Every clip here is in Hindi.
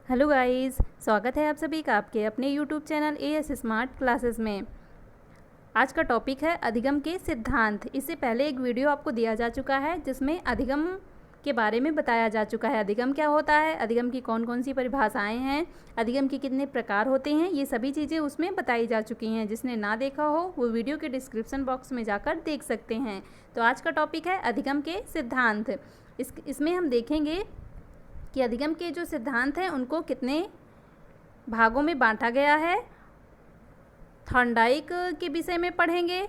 हेलो गाइस, स्वागत है आप सभी का आपके अपने YouTube channel as smart classes में। आज का टॉपिक है अधिगम के सिद्धांत। इससे पहले एक वीडियो आपको दिया जा चुका है जिसमें अधिगम के बारे में बताया जा चुका है। अधिगम क्या होता है, अधिगम की कौन कौन सी परिभाषाएं हैं, अधिगम के कितने प्रकार होते हैं, ये सभी चीज़ें उसमें बताई जा चुकी हैं। जिसने ना देखा हो वो वीडियो के डिस्क्रिप्शन बॉक्स में जाकर देख सकते हैं। तो आज का टॉपिक है अधिगम के सिद्धांत। इसमें हम देखेंगे कि अधिगम के जो सिद्धांत हैं उनको कितने भागों में बांटा गया है। थॉर्नडाइक के विषय में पढ़ेंगे।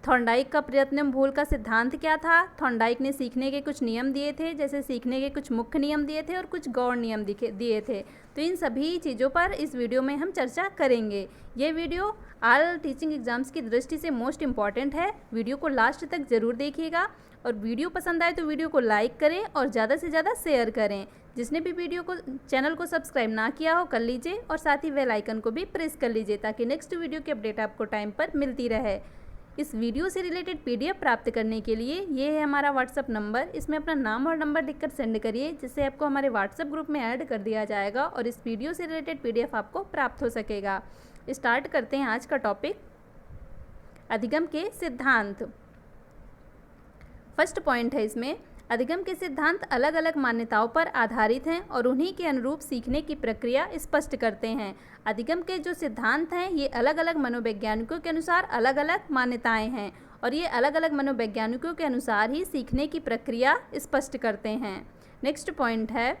थॉर्नडाइक का प्रयत्न भूल का सिद्धांत क्या था। थॉर्नडाइक ने सीखने के कुछ नियम दिए थे, जैसे सीखने के कुछ मुख्य नियम दिए थे और कुछ गौण नियम दिए थे। तो इन सभी चीज़ों पर इस वीडियो में हम चर्चा करेंगे। ये वीडियो ऑल टीचिंग एग्जाम्स की दृष्टि से मोस्ट इम्पॉर्टेंट है। वीडियो को लास्ट तक ज़रूर देखिएगा और वीडियो पसंद आए तो वीडियो को लाइक करें और ज़्यादा से ज़्यादा शेयर करें। जिसने भी चैनल को सब्सक्राइब ना किया हो कर लीजिए और साथ ही बेल आइकन को भी प्रेस कर लीजिए ताकि नेक्स्ट वीडियो की अपडेट आपको टाइम पर मिलती रहे। इस वीडियो से रिलेटेड पीडीएफ प्राप्त करने के लिए ये है हमारा व्हाट्सअप नंबर। इसमें अपना नाम और नंबर लिखकर सेंड करिए, जिससे आपको हमारे व्हाट्सअप ग्रुप में ऐड कर दिया जाएगा और इस वीडियो से रिलेटेड पीडीएफ आपको प्राप्त हो सकेगा। स्टार्ट करते हैं आज का टॉपिक, अधिगम के सिद्धांत। फर्स्ट पॉइंट है इसमें, अधिगम के सिद्धांत अलग अलग मान्यताओं पर आधारित हैं और उन्हीं के अनुरूप सीखने की प्रक्रिया स्पष्ट करते हैं। अधिगम के जो सिद्धांत हैं ये अलग अलग मनोवैज्ञानिकों के अनुसार अलग अलग मान्यताएं हैं और ये अलग अलग मनोवैज्ञानिकों के अनुसार ही सीखने की प्रक्रिया स्पष्ट करते हैं। नेक्स्ट पॉइंट है,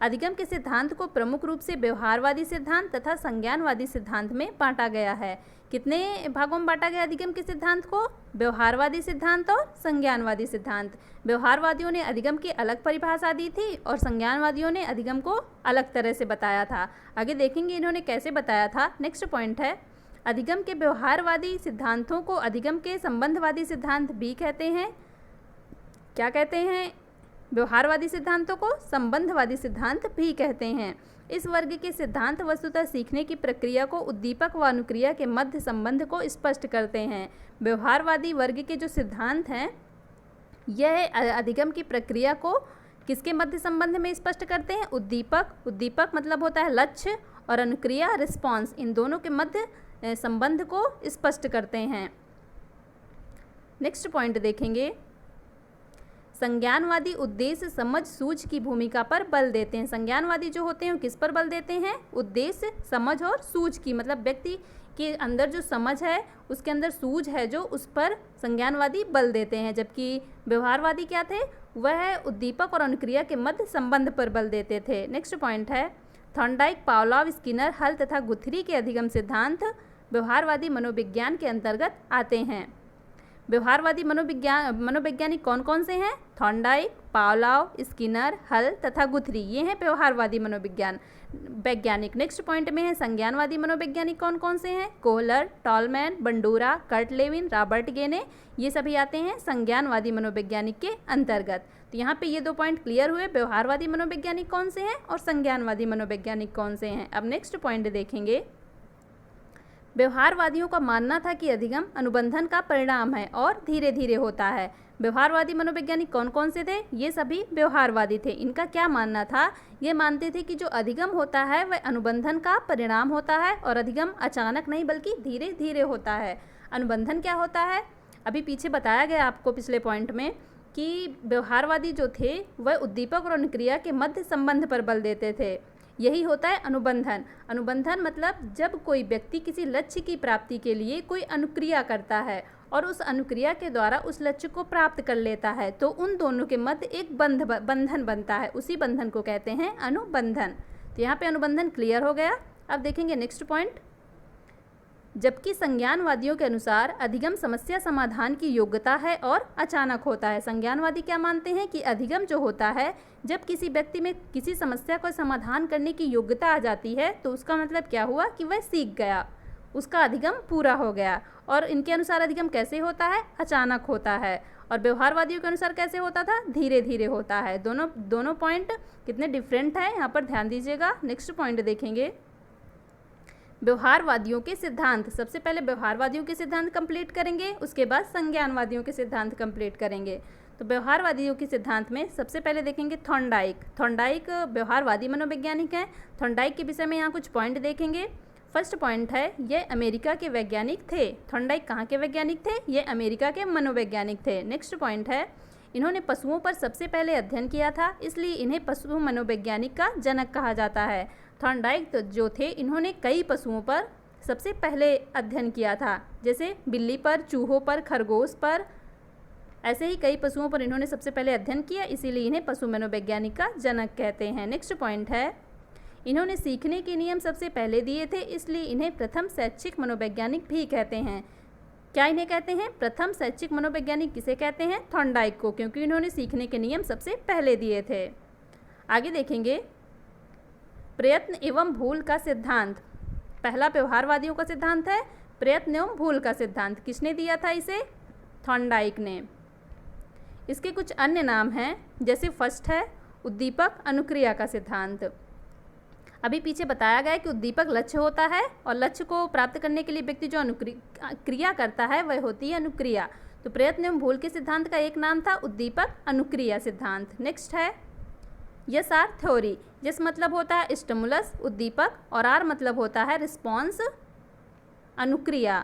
अधिगम के सिद्धांत को प्रमुख रूप से व्यवहारवादी सिद्धांत तथा संज्ञानवादी सिद्धांत में बांटा गया है। कितने भागों में बांटा गया अधिगम के सिद्धांत को? व्यवहारवादी सिद्धांत और संज्ञानवादी सिद्धांत। व्यवहारवादियों ने अधिगम की अलग परिभाषा दी थी और संज्ञानवादियों ने अधिगम को अलग तरह से बताया था। आगे देखेंगे इन्होंने कैसे बताया था। नेक्स्ट पॉइंट है, अधिगम के व्यवहारवादी सिद्धांतों को अधिगम के संबंधवादी सिद्धांत भी कहते हैं। क्या कहते हैं? व्यवहारवादी सिद्धांतों को संबंधवादी सिद्धांत भी कहते हैं। इस वर्ग के सिद्धांत वस्तुतः सीखने की प्रक्रिया को उद्दीपक व अनुक्रिया के मध्य संबंध को स्पष्ट करते हैं। व्यवहारवादी वर्ग के जो सिद्धांत हैं यह अधिगम की प्रक्रिया को किसके मध्य संबंध में स्पष्ट करते हैं? उद्दीपक मतलब होता है लक्ष्य, और अनुक्रिया रिस्पॉन्स, इन दोनों के मध्य संबंध को स्पष्ट करते हैं। नेक्स्ट पॉइंट देखेंगे, संज्ञानवादी उद्देश्य समझ सूझ की भूमिका पर बल देते हैं। संज्ञानवादी जो होते हैं वो किस पर बल देते हैं? उद्देश्य, समझ और सूझ की, मतलब व्यक्ति के अंदर जो समझ है उसके अंदर सूझ है जो, उस पर संज्ञानवादी बल देते हैं। जबकि व्यवहारवादी क्या थे? वह उद्दीपक और अनुक्रिया के मध्य संबंध पर बल देते थे। नेक्स्ट पॉइंट है, थॉर्नडाइक, पावलोव, स्किनर, हल तथा गुथरी के अधिगम सिद्धांत व्यवहारवादी मनोविज्ञान के अंतर्गत आते हैं। व्यवहारवादी मनोवैज्ञानिक कौन कौन से हैं? थॉर्नडाइक, पावलोव, स्किनर, हल तथा गुथरी, ये हैं व्यवहारवादी वैज्ञानिक। नेक्स्ट पॉइंट में है संज्ञानवादी मनोवैज्ञानिक कौन कौन से हैं? Kohler, Tolman, Bandura, Kurt Lewin, Robert Gagne, ये सभी आते हैं संज्ञानवादी मनोवैज्ञानिक के अंतर्गत। तो यहाँ पे ये दो पॉइंट क्लियर हुए, व्यवहारवादी मनोवैज्ञानिक कौन से हैं और संज्ञानवादी मनोवैज्ञानिक कौन से हैं। अब नेक्स्ट पॉइंट देखेंगे, व्यवहारवादियों का मानना था कि अधिगम अनुबंधन का परिणाम है और धीरे धीरे होता है। व्यवहारवादी मनोवैज्ञानिक कौन कौन से थे? ये सभी व्यवहारवादी थे। इनका क्या मानना था? ये मानते थे कि जो अधिगम होता है वह अनुबंधन का परिणाम होता है और अधिगम अचानक नहीं बल्कि धीरे धीरे होता है। अनुबंधन क्या होता है? अभी पीछे बताया गया आपको पिछले पॉइंट में कि व्यवहारवादी जो थे वह उद्दीपक और अनुक्रिया के मध्य संबंध पर बल देते थे। यही होता है अनुबंधन। अनुबंधन मतलब जब कोई व्यक्ति किसी लक्ष्य की प्राप्ति के लिए कोई अनुक्रिया करता है और उस अनुक्रिया के द्वारा उस लक्ष्य को प्राप्त कर लेता है तो उन दोनों के मध्य एक बंधन बनता है, उसी बंधन को कहते हैं अनुबंधन। तो यहाँ पे अनुबंधन क्लियर हो गया। अब देखेंगे नेक्स्ट पॉइंट, जबकि संज्ञानवादियों के अनुसार अधिगम समस्या समाधान की योग्यता है और अचानक होता है। संज्ञानवादी क्या मानते हैं कि अधिगम जो होता है, जब किसी व्यक्ति में किसी समस्या को समाधान करने की योग्यता आ जाती है तो उसका मतलब क्या हुआ कि वह सीख गया, उसका अधिगम पूरा हो गया। और इनके अनुसार अधिगम कैसे होता है? अचानक होता है। और व्यवहारवादियों के अनुसार कैसे होता था? धीरे धीरे होता है। दोनों पॉइंट कितने डिफरेंट हैं यहाँ पर ध्यान दीजिएगा। नेक्स्ट पॉइंट देखेंगे, व्यवहारवादियों के सिद्धांत। सबसे पहले व्यवहारवादियों के सिद्धांत कंप्लीट करेंगे, उसके बाद संज्ञानवादियों के सिद्धांत कंप्लीट करेंगे। तो व्यवहारवादियों के सिद्धांत में सबसे पहले देखेंगे थॉर्नडाइक। थॉर्नडाइक व्यवहारवादी मनोवैज्ञानिक हैं। थॉर्नडाइक के विषय में यहाँ कुछ पॉइंट देखेंगे। फर्स्ट पॉइंट है, ये अमेरिका के वैज्ञानिक थे। थॉर्नडाइक कहाँ के वैज्ञानिक थे? ये अमेरिका के मनोवैज्ञानिक थे। नेक्स्ट पॉइंट है, इन्होंने पशुओं पर सबसे पहले अध्ययन किया था, इसलिए इन्हें पशु मनोवैज्ञानिक का जनक कहा जाता है। थॉर्नडाइक तो जो थे, इन्होंने कई पशुओं पर सबसे पहले अध्ययन किया था, जैसे बिल्ली पर, चूहों पर, खरगोश पर, ऐसे ही कई पशुओं पर इन्होंने सबसे पहले अध्ययन किया, इसीलिए इन्हें पशु मनोवैज्ञानिक का जनक कहते हैं। नेक्स्ट पॉइंट है, इन्होंने सीखने के नियम सबसे पहले दिए थे, इसलिए इन्हें प्रथम शैक्षिक मनोवैज्ञानिक भी कहते हैं। क्या इन्हें कहते हैं? प्रथम शैक्षिक मनोवैज्ञानिक किसे कहते हैं? थॉर्नडाइक को, क्योंकि इन्होंने सीखने के नियम सबसे पहले दिए थे। आगे देखेंगे प्रयत्न एवं भूल का सिद्धांत। पहला व्यवहारवादियों का सिद्धांत है प्रयत्न एवं भूल का सिद्धांत। किसने दिया था इसे? थॉर्नडाइक ने। इसके कुछ अन्य नाम हैं, जैसे फर्स्ट है उद्दीपक अनुक्रिया का सिद्धांत। अभी पीछे बताया गया है कि उद्दीपक लक्ष्य होता है और लक्ष्य को प्राप्त करने के लिए व्यक्ति जो क्रिया करता है वह होती है अनुक्रिया। तो प्रयत्न एवं भूल के सिद्धांत का एक नाम था उद्दीपक अनुक्रिया सिद्धांत। नेक्स्ट है यस आर थ्योरी। यस मतलब होता है स्टिमुलस उद्दीपक और आर मतलब होता है रिस्पॉन्स अनुक्रिया।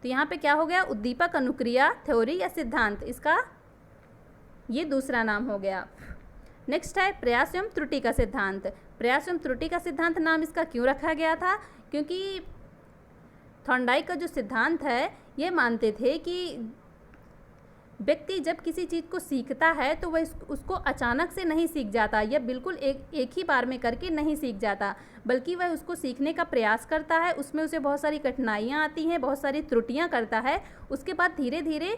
तो यहाँ पे क्या हो गया? उद्दीपक अनुक्रिया थ्योरी या सिद्धांत, इसका ये दूसरा नाम हो गया। नेक्स्ट है प्रयास एवं त्रुटि का सिद्धांत। प्रयास एवं त्रुटि का सिद्धांत नाम इसका क्यों रखा गया था? क्योंकि थॉर्नडाइक का जो सिद्धांत है ये मानते थे कि व्यक्ति जब किसी चीज़ को सीखता है तो वह उसको अचानक से नहीं सीख जाता या बिल्कुल एक ही बार में करके नहीं सीख जाता, बल्कि वह उसको सीखने का प्रयास करता है, उसमें उसे बहुत सारी कठिनाइयाँ आती हैं, बहुत सारी त्रुटियाँ करता है, उसके बाद धीरे धीरे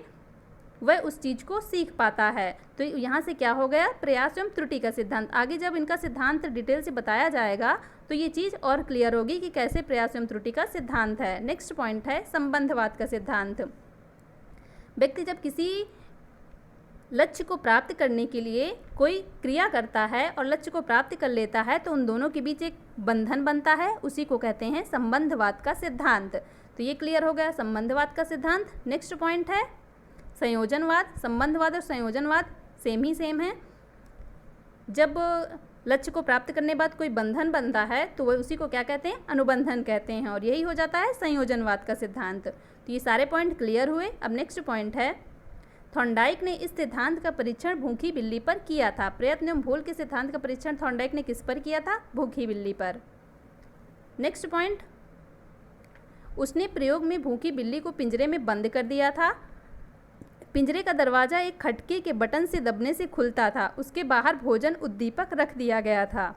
वह उस चीज़ को सीख पाता है। तो यहाँ से क्या हो गया? प्रयास एवं त्रुटि का सिद्धांत। आगे जब इनका सिद्धांत डिटेल से बताया जाएगा तो ये चीज़ और क्लियर होगी कि कैसे प्रयास एवं त्रुटि का सिद्धांत है। नेक्स्ट पॉइंट है संबंधवाद का सिद्धांत। व्यक्ति जब किसी लक्ष्य को प्राप्त करने के लिए कोई क्रिया करता है और लक्ष्य को प्राप्त कर लेता है तो उन दोनों के बीच एक बंधन बनता है, उसी को कहते हैं संबंधवाद का सिद्धांत। तो ये क्लियर हो गया संबंधवाद का सिद्धांत। नेक्स्ट पॉइंट है संयोजनवाद। संबंधवाद और संयोजनवाद सेम है। जब लक्ष्य को प्राप्त करने बाद कोई बंधन बनता है तो वह उसी को क्या कहते हैं? अनुबंधन कहते हैं, और यही हो जाता है संयोजनवाद का सिद्धांत। तो ये सारे पॉइंट क्लियर हुए। अब नेक्स्ट पॉइंट है थॉर्नडाइक ने इस सिद्धांत का परीक्षण भूखी बिल्ली पर किया था। प्रयत्न एवं भूल के सिद्धांत का परीक्षण थॉर्नडाइक ने किस पर किया था? भूखी बिल्ली पर। नेक्स्ट पॉइंट, उसने प्रयोग में भूखी बिल्ली को पिंजरे में बंद कर दिया था। पिंजरे का दरवाज़ा एक खटके के बटन से दबने से खुलता था। उसके बाहर भोजन उद्दीपक रख दिया गया था।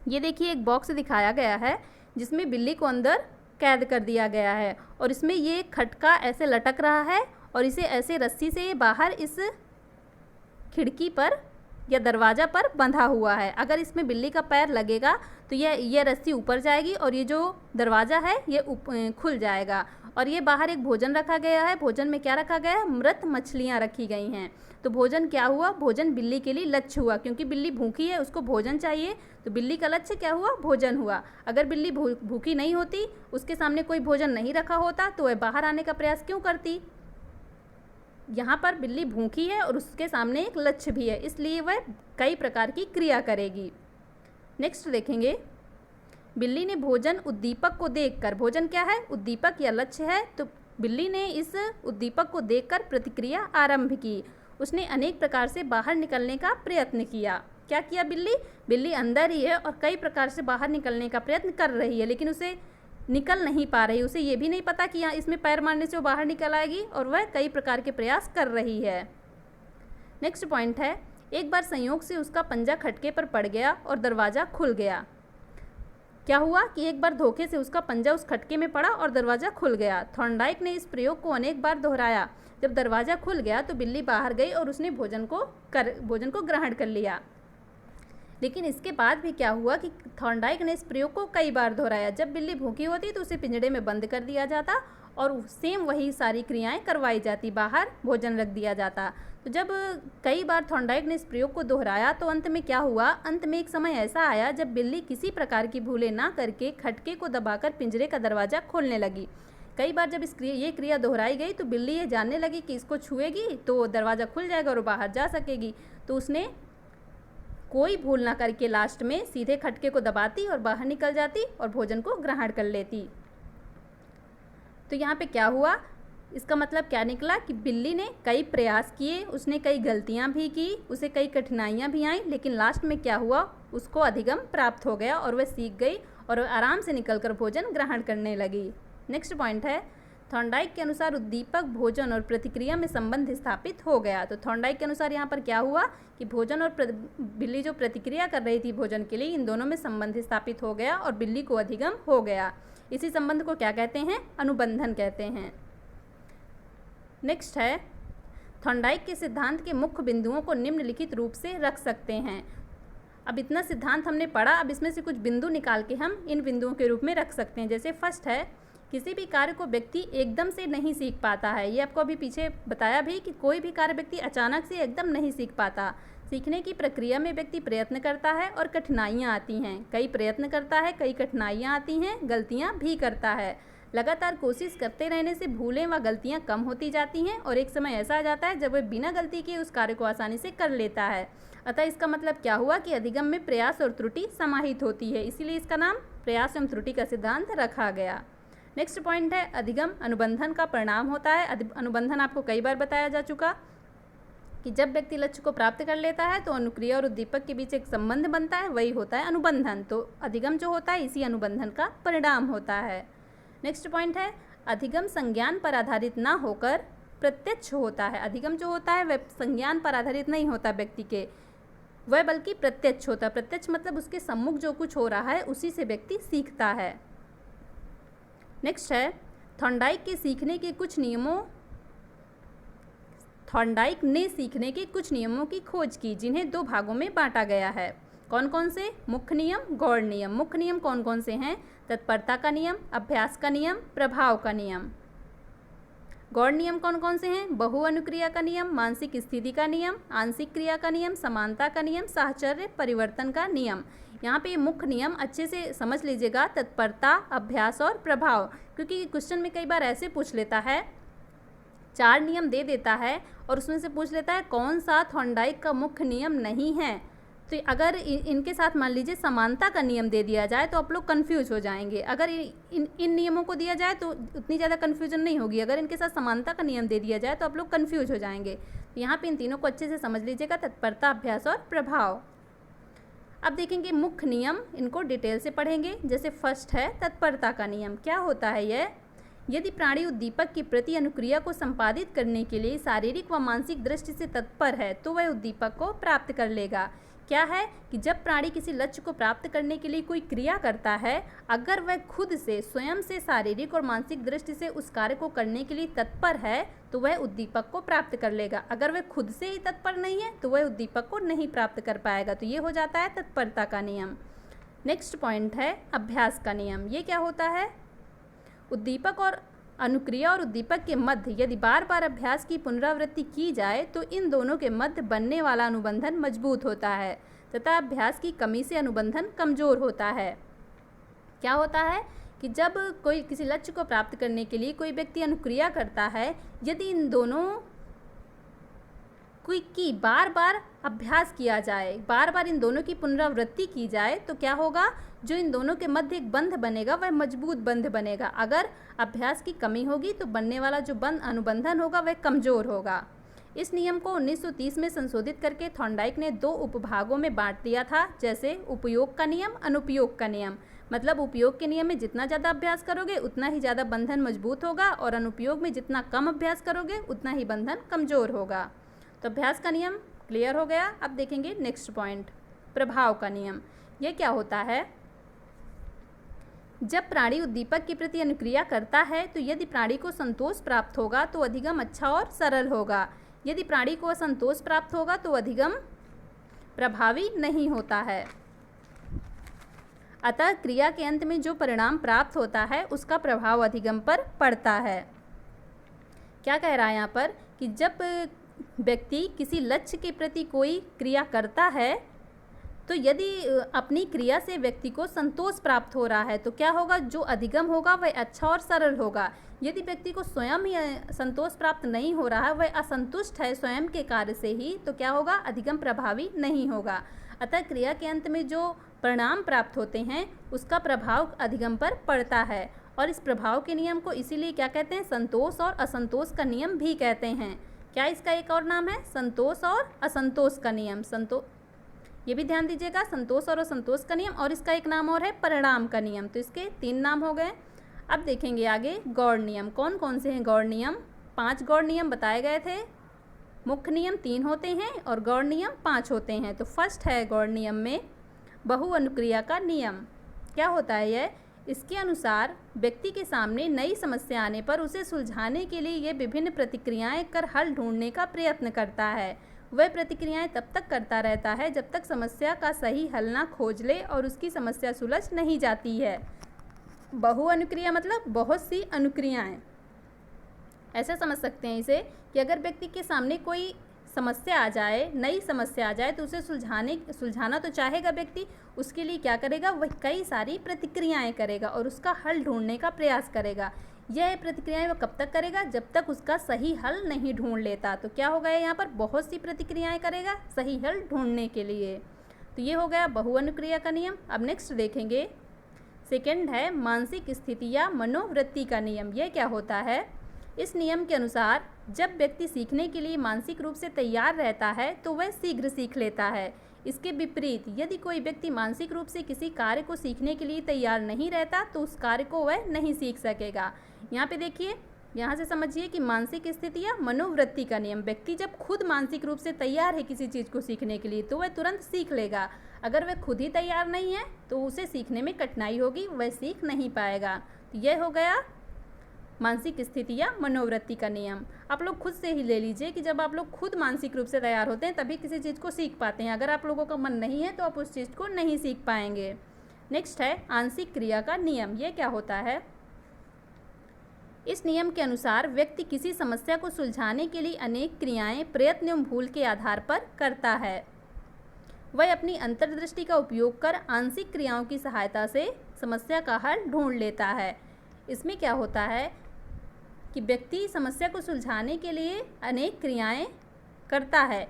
ये देखिए एक बॉक्स दिखाया गया है जिसमें बिल्ली को अंदर कैद कर दिया गया है और इसमें ये खटका ऐसे लटक रहा है और इसे ऐसे रस्सी से बाहर इस खिड़की पर या दरवाज़ा पर बंधा हुआ है। अगर इसमें बिल्ली का पैर लगेगा तो यह रस्सी ऊपर जाएगी और ये जो दरवाज़ा है ये खुल जाएगा। और ये बाहर एक भोजन रखा गया है। भोजन में क्या रखा गया है? मृत मछलियाँ रखी गई हैं। तो भोजन क्या हुआ? भोजन बिल्ली के लिए लक्ष्य हुआ, क्योंकि बिल्ली भूखी है, उसको भोजन चाहिए, तो बिल्ली का लक्ष्य क्या हुआ? भोजन हुआ। अगर बिल्ली भूखी नहीं होती, उसके सामने कोई भोजन नहीं रखा होता, तो वह बाहर आने का प्रयास क्यों करती? यहाँ पर बिल्ली भूखी है और उसके सामने एक लक्ष्य भी है, इसलिए वह कई प्रकार की क्रिया करेगी। नेक्स्ट देखेंगे, बिल्ली ने भोजन उद्दीपक को देखकर, भोजन क्या है? उद्दीपक या लक्ष्य है, तो बिल्ली ने इस उद्दीपक को देखकर प्रतिक्रिया आरंभ की। उसने अनेक प्रकार से बाहर निकलने का प्रयत्न किया। क्या किया बिल्ली? बिल्ली अंदर ही है और कई प्रकार से बाहर निकलने का प्रयत्न कर रही है, लेकिन उसे निकल नहीं पा रही। उसे ये भी नहीं पता कि यहाँ इसमें पैर मारने से वो बाहर निकल आएगी, और वह कई प्रकार के प्रयास कर रही है। नेक्स्ट पॉइंट है, एक बार संयोग से उसका पंजा खटके पर पड़ गया और दरवाज़ा खुल गया। क्या हुआ कि एक बार धोखे से उसका पंजा उस खटके में पड़ा और दरवाज़ा खुल गया। थॉर्नडाइक ने इस प्रयोग को अनेक बार दोहराया। जब दरवाज़ा खुल गया तो बिल्ली बाहर गई और उसने भोजन को ग्रहण कर लिया। लेकिन इसके बाद भी क्या हुआ कि थॉर्नडाइक ने इस प्रयोग को कई बार दोहराया। जब बिल्ली भूखी होती तो उसे पिंजड़े में बंद कर दिया जाता और सेम वही सारी क्रियाएं करवाई जाती, बाहर भोजन रख दिया जाता। तो जब कई बार थॉर्नडाइक ने इस प्रयोग को दोहराया तो अंत में क्या हुआ? अंत में एक समय ऐसा आया जब बिल्ली किसी प्रकार की भूलें ना करके खटके को दबाकर पिंजरे का दरवाज़ा खोलने लगी। कई बार जब ये क्रिया दोहराई गई तो बिल्ली ये जानने लगी कि इसको छुएगी तो दरवाज़ा खुल जाएगा और बाहर जा सकेगी, तो उसने कोई भूल ना करके लास्ट में सीधे खटके को दबाती और बाहर निकल जाती और भोजन को ग्रहण कर लेती। तो यहाँ पे क्या हुआ, इसका मतलब क्या निकला कि बिल्ली ने कई प्रयास किए, उसने कई गलतियाँ भी की, उसे कई कठिनाइयाँ भी आईं, लेकिन लास्ट में क्या हुआ, उसको अधिगम प्राप्त हो गया और वह सीख गई और आराम से निकलकर भोजन ग्रहण करने लगी। नेक्स्ट पॉइंट है, थॉर्नडाइक के अनुसार उद्दीपक, भोजन और प्रतिक्रिया में संबंध स्थापित हो गया। तो थॉर्नडाइक के अनुसार यहाँ पर क्या हुआ कि भोजन और बिल्ली जो प्रतिक्रिया कर रही थी भोजन के लिए, इन दोनों में संबंध स्थापित हो गया और बिल्ली को अधिगम हो गया। इसी संबंध को क्या कहते हैं, अनुबंधन कहते हैं। नेक्स्ट है, थॉर्नडाइक के सिद्धांत के मुख्य बिंदुओं को निम्नलिखित रूप से रख सकते हैं। अब इतना सिद्धांत हमने पढ़ा, अब इसमें से कुछ बिंदु निकाल के हम इन बिंदुओं के रूप में रख सकते हैं। जैसे फर्स्ट है, किसी भी कार्य को व्यक्ति एकदम से नहीं सीख पाता है। ये आपको अभी पीछे बताया भी कि कोई भी कार्य व्यक्ति अचानक से एकदम नहीं सीख पाता। सीखने की प्रक्रिया में व्यक्ति प्रयत्न करता है और कठिनाइयाँ आती हैं। कई प्रयत्न करता है, कई कठिनाइयाँ आती हैं, गलतियाँ भी करता है। लगातार कोशिश करते रहने से भूलें व गलतियाँ कम होती जाती हैं और एक समय ऐसा आ जाता है जब वह बिना गलती के उस कार्य को आसानी से कर लेता है। अतः इसका मतलब क्या हुआ कि अधिगम में प्रयास और त्रुटि समाहित होती है, इसीलिए इसका नाम प्रयास एवं त्रुटि का सिद्धांत रखा गया। नेक्स्ट पॉइंट है, अधिगम अनुबंधन का परिणाम होता है। अनुबंधन आपको कई बार बताया जा चुका कि जब व्यक्ति लक्ष्य को प्राप्त कर लेता है तो अनुक्रिया और उद्दीपक के बीच एक संबंध बनता है, वही होता है अनुबंधन। तो अधिगम जो होता है इसी अनुबंधन का परिणाम होता है। नेक्स्ट पॉइंट है, अधिगम संज्ञान पर आधारित ना होकर प्रत्यक्ष होता है। अधिगम जो होता है वह संज्ञान पर आधारित नहीं होता व्यक्ति के, वह बल्कि प्रत्यक्ष होता है। प्रत्यक्ष मतलब उसके सम्मुख जो कुछ हो रहा है उसी से व्यक्ति सीखता है। नेक्स्ट है, थॉर्नडाइक ने सीखने के कुछ नियमों की खोज की जिन्हें दो भागों में बांटा गया है। कौन कौन से? मुख्य नियम, गौण नियम। मुख्य नियम कौन कौन से हैं? तत्परता का नियम, अभ्यास का नियम, प्रभाव का नियम। गौण नियम कौन कौन से हैं? बहु अनुक्रिया का नियम, मानसिक स्थिति का नियम, आंशिक क्रिया का नियम, समानता का नियम, साहचर्य परिवर्तन का नियम। यहाँ पे मुख्य नियम अच्छे से समझ लीजिएगा, तत्परता, अभ्यास और प्रभाव, क्योंकि क्वेश्चन में कई बार ऐसे पूछ लेता है, 4 नियम दे देता है और उसमें से पूछ लेता है कौन सा थॉर्नडाइक का मुख्य नियम नहीं है। तो अगर इनके साथ मान लीजिए समानता का नियम दे दिया जाए तो आप लोग कन्फ्यूज हो जाएंगे। अगर इन नियमों को दिया जाए तो उतनी ज़्यादा कन्फ्यूजन नहीं होगी, अगर इनके साथ समानता का नियम दे दिया जाए तो आप लोग कन्फ्यूज हो जाएंगे। तो यहाँ पे इन तीनों को अच्छे से समझ लीजिएगा, तत्परता, अभ्यास और प्रभाव। अब देखेंगे मुख्य नियम, इनको डिटेल से पढ़ेंगे। जैसे फर्स्ट है तत्परता का नियम। क्या होता है यह? यदि प्राणी उद्दीपक की प्रति अनुक्रिया को संपादित करने के लिए शारीरिक व मानसिक दृष्टि से तत्पर है तो वह उद्दीपक को प्राप्त कर लेगा। क्या है कि जब प्राणी किसी लक्ष्य को प्राप्त करने के लिए कोई क्रिया करता है, अगर वह खुद से स्वयं से शारीरिक और मानसिक दृष्टि से उस कार्य को करने के लिए तत्पर है तो वह उद्दीपक को प्राप्त कर लेगा। अगर वह खुद से ही तत्पर नहीं है तो वह उद्दीपक को नहीं प्राप्त कर पाएगा। तो ये हो जाता है तत्परता का नियम। नेक्स्ट पॉइंट है अभ्यास का नियम। ये क्या होता है? उद्दीपक और अनुक्रिया और उद्दीपक के मध्य यदि बार बार अभ्यास की पुनरावृत्ति की जाए तो इन दोनों के मध्य बनने वाला अनुबंधन मजबूत होता है तथा अभ्यास की कमी से अनुबंधन कमजोर होता है। क्या होता है कि जब कोई किसी लक्ष्य को प्राप्त करने के लिए कोई व्यक्ति अनुक्रिया करता है, यदि इन दोनों की बार बार अभ्यास किया जाए, बार बार इन दोनों की पुनरावृत्ति की जाए तो क्या होगा? जो इन दोनों के मध्य एक बंध बनेगा वह मजबूत बंध बनेगा। अगर अभ्यास की कमी होगी तो बनने वाला जो अनुबंधन होगा वह कमज़ोर होगा। इस नियम को 1930 में संशोधित करके थॉर्नडाइक ने 2 उपभागों में बांट दिया था, जैसे उपयोग का नियम, अनुपयोग का नियम। मतलब उपयोग के नियम में जितना ज़्यादा अभ्यास करोगे उतना ही ज़्यादा बंधन मजबूत होगा और अनुपयोग में जितना कम अभ्यास करोगे उतना ही बंधन कमज़ोर होगा। तो अभ्यास का नियम क्लियर हो गया। अब देखेंगे नेक्स्ट पॉइंट, प्रभाव का नियम। ये क्या होता है? जब प्राणी उद्दीपक के प्रति अनुक्रिया करता है तो यदि प्राणी को संतोष प्राप्त होगा तो अधिगम अच्छा और सरल होगा। यदि प्राणी को असंतोष प्राप्त होगा तो अधिगम प्रभावी नहीं होता है। अतः क्रिया के अंत में जो परिणाम प्राप्त होता है उसका प्रभाव अधिगम पर पड़ता है। क्या कह रहा है यहाँ पर कि जब व्यक्ति किसी लक्ष्य के प्रति कोई क्रिया करता है तो यदि अपनी क्रिया से व्यक्ति को संतोष प्राप्त हो रहा है तो क्या होगा, जो अधिगम होगा वह अच्छा और सरल होगा। यदि व्यक्ति को स्वयं ही संतोष प्राप्त नहीं हो रहा है, वह असंतुष्ट है स्वयं के कार्य से ही, तो क्या होगा, अधिगम प्रभावी नहीं होगा। अतः क्रिया के अंत में जो परिणाम प्राप्त होते हैं उसका प्रभाव अधिगम पर पड़ता है, और इस प्रभाव के नियम को इसीलिए क्या कहते हैं, संतोष और असंतोष का नियम भी कहते हैं। क्या इसका एक और नाम है, संतोष और असंतोष का नियम। ये भी ध्यान दीजिएगा, संतोष और असंतोष का नियम, और इसका एक नाम और है परिणाम का नियम। तो इसके 3 नाम हो गए। अब देखेंगे आगे गौड़ नियम। कौन कौन से हैं गौड़ नियम? 5 गौड़ नियम बताए गए थे। मुख्य नियम 3 होते हैं और गौड़ नियम 5 होते हैं। तो फर्स्ट है गौड़ नियम में बहुअनुक्रिया का नियम। क्या होता है यह? इसके अनुसार व्यक्ति के सामने नई समस्या आने पर उसे सुलझाने के लिए ये विभिन्न प्रतिक्रियाएं कर हल ढूंढने का प्रयत्न करता है। वह प्रतिक्रियाएं तब तक करता रहता है जब तक समस्या का सही हल ना खोज ले और उसकी समस्या सुलझ नहीं जाती है। बहुअनुक्रिया मतलब बहुत सी अनुक्रियाएं। ऐसा समझ सकते हैं इसे कि अगर व्यक्ति के सामने कोई समस्या आ जाए, नई समस्या आ जाए, तो उसे सुलझाना तो चाहेगा व्यक्ति, उसके लिए क्या करेगा, वह कई सारी प्रतिक्रियाएं करेगा और उसका हल ढूंढने का प्रयास करेगा। यह प्रतिक्रियाएं वह कब तक करेगा, जब तक उसका सही हल नहीं ढूंढ लेता। तो क्या हो गया यहाँ पर, बहुत सी प्रतिक्रियाएं करेगा सही हल ढूंढने के लिए। तो ये हो गया बहुअनुक्रिया का नियम। अब नेक्स्ट देखेंगे, सेकंड है मानसिक स्थिति या मनोवृत्ति का नियम। यह क्या होता है? इस नियम के अनुसार जब व्यक्ति सीखने के लिए मानसिक रूप से तैयार रहता है तो वह शीघ्र सीख लेता है। इसके विपरीत यदि कोई व्यक्ति मानसिक रूप से किसी कार्य को सीखने के लिए तैयार नहीं रहता तो उस कार्य को वह नहीं सीख सकेगा। यहाँ पे देखिए, यहाँ से समझिए कि मानसिक स्थिति या मनोवृत्ति का नियम, व्यक्ति जब खुद मानसिक रूप से तैयार है किसी चीज़ को सीखने के लिए तो वह तुरंत सीख लेगा। अगर वह खुद ही तैयार नहीं है तो उसे सीखने में कठिनाई होगी, वह सीख नहीं पाएगा। तो यह हो गया मानसिक स्थिति या मनोवृत्ति का नियम। आप लोग खुद से ही ले लीजिए कि जब आप लोग खुद मानसिक रूप से तैयार होते हैं तभी किसी चीज़ को सीख पाते हैं। अगर आप लोगों का मन नहीं है तो आप उस चीज़ को नहीं सीख पाएंगे। नेक्स्ट है आंशिक क्रिया का नियम। ये क्या होता है? इस नियम के अनुसार व्यक्ति किसी समस्या को सुलझाने के लिए अनेक क्रियाएं प्रयत्न एवं भूल के आधार पर करता है। वह अपनी अंतर्दृष्टि का उपयोग कर आंशिक क्रियाओं की सहायता से समस्या का हल ढूंढ लेता है। इसमें क्या होता है कि व्यक्ति समस्या को सुलझाने के लिए अनेक क्रियाएं करता है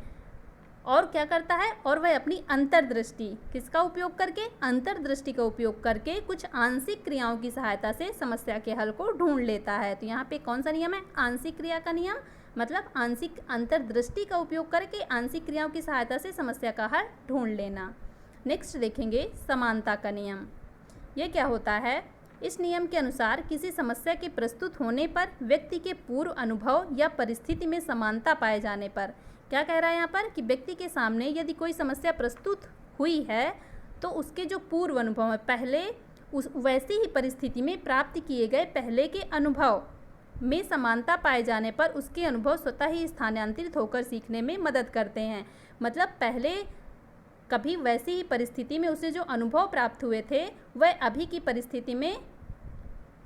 और क्या करता है, और वह अपनी अंतर्दृष्टि किसका उपयोग करके, अंतर्दृष्टि का उपयोग करके कुछ आंशिक क्रियाओं की सहायता से समस्या के हल को ढूंढ लेता है। तो यहाँ पे कौन सा नियम है? आंशिक क्रिया का नियम, मतलब आंशिक अंतर्दृष्टि का उपयोग करके आंशिक क्रियाओं की सहायता से समस्या का हल ढूंढ लेना। नेक्स्ट देखेंगे समानता का नियम। ये क्या होता है? इस नियम के अनुसार किसी समस्या के प्रस्तुत होने पर व्यक्ति के पूर्व अनुभव या परिस्थिति में समानता पाए जाने पर, क्या कह रहा है यहाँ पर कि व्यक्ति के सामने यदि कोई समस्या प्रस्तुत हुई है तो उसके जो पूर्व अनुभव है, पहले उस वैसी ही परिस्थिति में प्राप्त किए गए पहले के अनुभव में समानता पाए जाने पर उसके अनुभव स्वतः ही स्थानांतरित होकर सीखने में मदद करते हैं। मतलब पहले कभी वैसी ही परिस्थिति में उसे जो अनुभव प्राप्त हुए थे वह अभी की परिस्थिति में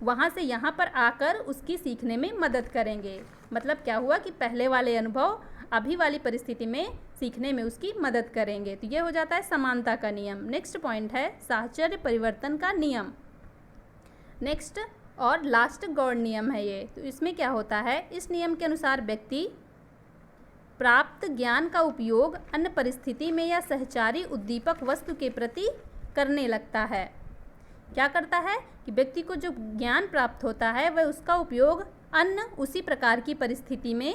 वहाँ से यहाँ पर आकर उसकी सीखने में मदद करेंगे। मतलब क्या हुआ कि पहले वाले अनुभव अभी वाली परिस्थिति में सीखने में उसकी मदद करेंगे। तो ये हो जाता है समानता का नियम। नेक्स्ट पॉइंट है साहचर्य परिवर्तन का नियम। नेक्स्ट और लास्ट गौड़ नियम है ये। तो इसमें क्या होता है? इस नियम के अनुसार व्यक्ति प्राप्त ज्ञान का उपयोग अन्य परिस्थिति में या सहचारी उद्दीपक वस्तु के प्रति करने लगता है। क्या करता है कि व्यक्ति को जो ज्ञान प्राप्त होता है वह उसका उपयोग अन्य उसी प्रकार की परिस्थिति में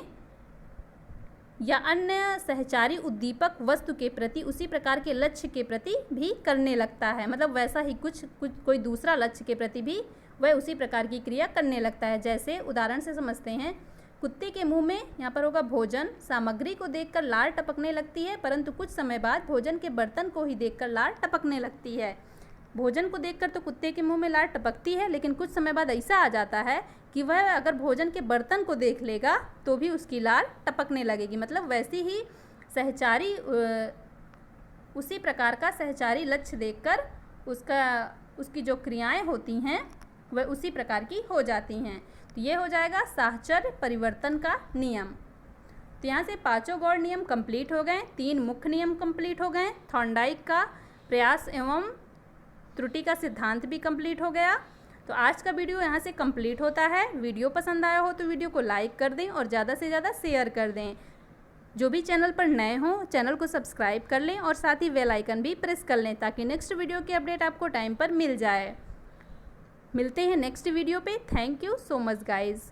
या अन्य सहचारी उद्दीपक वस्तु के प्रति उसी प्रकार के लक्ष्य के प्रति भी करने लगता है। मतलब वैसा ही कुछ कोई दूसरा लक्ष्य के प्रति भी वह उसी प्रकार की क्रिया करने लगता है। जैसे उदाहरण से समझते हैं, कुत्ते के मुंह में यहाँ पर होगा भोजन सामग्री को देखकर लार टपकने लगती है, परंतु कुछ समय बाद भोजन के बर्तन को ही देखकर लार टपकने लगती है। भोजन को देखकर तो कुत्ते के मुंह में लार टपकती है, लेकिन कुछ समय बाद ऐसा आ जाता है कि वह अगर भोजन के बर्तन को देख लेगा तो भी उसकी लार टपकने लगेगी। मतलब वैसी ही सहचारी उसी प्रकार का सहचारी लक्ष्य देखकर उसकी जो क्रियाएं होती हैं वह उसी प्रकार की हो जाती हैं। तो ये हो जाएगा साहचर्य परिवर्तन का नियम। तो यहाँ से 5 गौड़ नियम कंप्लीट हो गए, 3 मुख्य नियम कंप्लीट हो गए। थॉर्नडाइक का प्रयास एवं त्रुटि का सिद्धांत भी कंप्लीट हो गया। तो आज का वीडियो यहाँ से कंप्लीट होता है। वीडियो पसंद आया हो तो वीडियो को लाइक कर दें और ज़्यादा से ज़्यादा शेयर कर दें। जो भी चैनल पर नए हों चैनल को सब्सक्राइब कर लें और साथ ही बेल आइकन भी प्रेस कर लें ताकि नेक्स्ट वीडियो की अपडेट आपको टाइम पर मिल जाए। मिलते हैं नेक्स्ट वीडियो पे। Thank you so much guys.